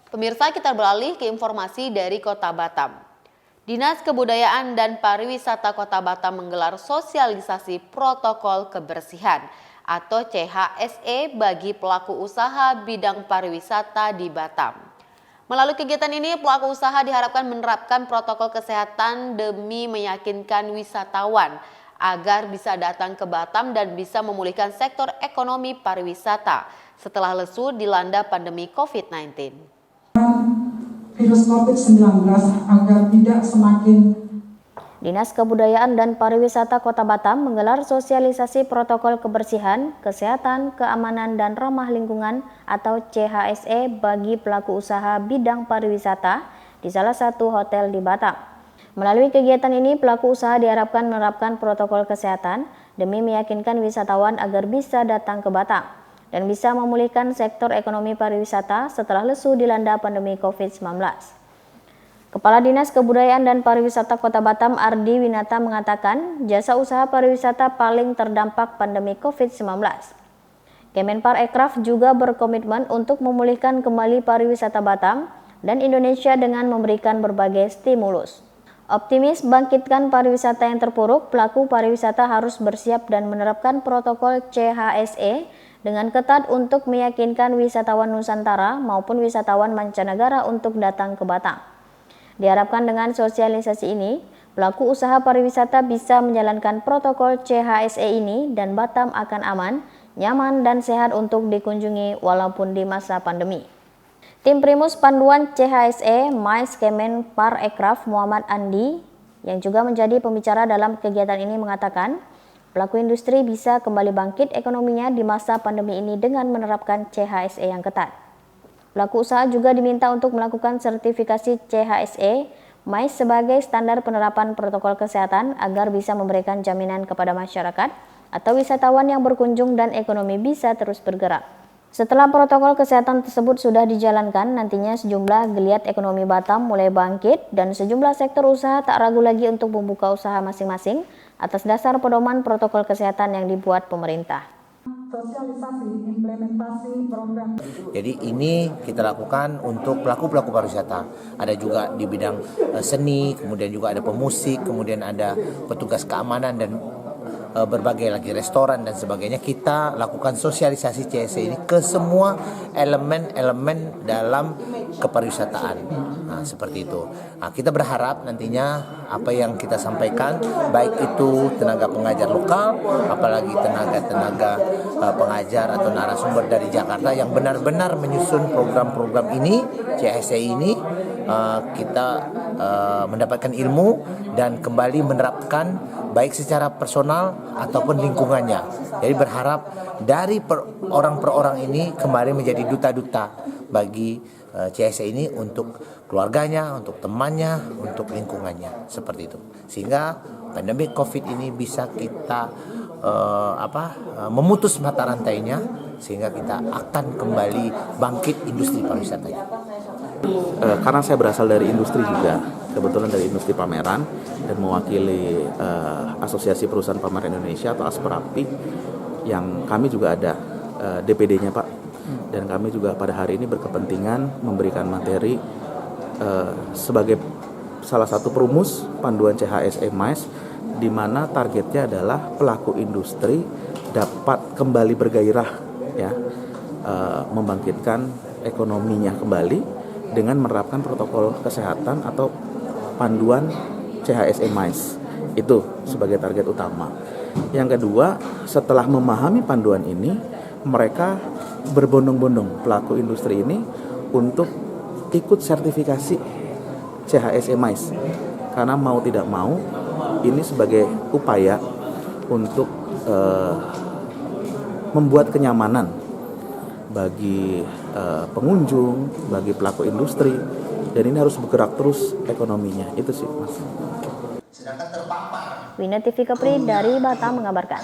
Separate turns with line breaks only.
Pemirsa, kita beralih ke informasi dari Kota Batam. Dinas Kebudayaan dan Pariwisata Kota Batam menggelar sosialisasi protokol kebersihan atau CHSE bagi pelaku usaha bidang pariwisata di Batam. Melalui kegiatan ini, pelaku usaha diharapkan menerapkan protokol kesehatan demi meyakinkan wisatawan agar bisa datang ke Batam dan bisa memulihkan sektor ekonomi pariwisata setelah lesu dilanda pandemi COVID-19.
Virus COVID-19 agar tidak semakin.
Dinas Kebudayaan dan Pariwisata Kota Batam menggelar sosialisasi protokol kebersihan, kesehatan, keamanan, dan ramah lingkungan atau CHSE bagi pelaku usaha bidang pariwisata di salah satu hotel di Batam. Melalui kegiatan ini, pelaku usaha diharapkan menerapkan protokol kesehatan demi meyakinkan wisatawan agar bisa datang ke Batam dan bisa memulihkan sektor ekonomi pariwisata setelah lesu dilanda pandemi COVID-19. Kepala Dinas Kebudayaan dan Pariwisata Kota Batam Ardi Winata mengatakan jasa usaha pariwisata paling terdampak pandemi COVID-19. Kemenparekraf juga berkomitmen untuk memulihkan kembali pariwisata Batam dan Indonesia dengan memberikan berbagai stimulus. Optimis bangkitkan pariwisata yang terpuruk, pelaku pariwisata harus bersiap dan menerapkan protokol CHSE dengan ketat untuk meyakinkan wisatawan Nusantara maupun wisatawan mancanegara untuk datang ke Batam. Diharapkan dengan sosialisasi ini, pelaku usaha pariwisata bisa menjalankan protokol CHSE ini dan Batam akan aman, nyaman, dan sehat untuk dikunjungi walaupun di masa pandemi. Tim Primus Panduan CHSE MICE Kemenparekraf Muhammad Andi yang juga menjadi pembicara dalam kegiatan ini mengatakan, pelaku industri bisa kembali bangkit ekonominya di masa pandemi ini dengan menerapkan CHSE yang ketat. Pelaku usaha juga diminta untuk melakukan sertifikasi CHSE MICE sebagai standar penerapan protokol kesehatan agar bisa memberikan jaminan kepada masyarakat atau wisatawan yang berkunjung dan ekonomi bisa terus bergerak. Setelah protokol kesehatan tersebut sudah dijalankan, nantinya sejumlah geliat ekonomi Batam mulai bangkit dan sejumlah sektor usaha tak ragu lagi untuk membuka usaha masing-masing atas dasar pedoman protokol kesehatan yang dibuat pemerintah.
Sosialisasi implementasi program.
Jadi ini kita lakukan untuk pelaku-pelaku pariwisata. Ada juga di bidang seni, kemudian juga ada pemusik, kemudian ada petugas keamanan dan berbagai lagi restoran dan sebagainya. Kita lakukan sosialisasi CHSE ini ke semua elemen-elemen dalam kepariwisataan. Nah, seperti itu. Nah, kita berharap nantinya apa yang kita sampaikan, baik itu tenaga pengajar lokal, apalagi tenaga pengajar atau narasumber dari Jakarta yang benar-benar menyusun program-program ini, CHSE ini, kita mendapatkan ilmu dan kembali menerapkan baik secara personal ataupun lingkungannya. Jadi berharap dari orang per orang ini kembali menjadi duta-duta bagi CHSE ini untuk keluarganya, untuk temannya, untuk lingkungannya, seperti itu. Sehingga pandemi COVID ini bisa kita memutus mata rantainya, sehingga kita akan kembali bangkit industri pariwisatanya.
Karena saya berasal dari industri juga, kebetulan dari industri pameran dan mewakili Asosiasi Perusahaan Pameran Indonesia atau Asprapi, yang kami juga ada DPD-nya Pak, dan kami juga pada hari ini berkepentingan memberikan materi sebagai salah satu perumus panduan CHSE MICE, di mana targetnya adalah pelaku industri dapat kembali bergairah, ya, membangkitkan ekonominya kembali dengan menerapkan protokol kesehatan atau panduan CHSE MICE. Itu sebagai target utama. Yang kedua, setelah memahami panduan ini, mereka berbondong-bondong pelaku industri ini untuk ikut sertifikasi CHSE MICE. Karena mau tidak mau, ini sebagai upaya untuk membuat kenyamanan bagi pengunjung, bagi pelaku industri, dan ini harus bergerak terus ekonominya. Itu sih, Mas.
Wina TV Kepri dari Batam mengabarkan.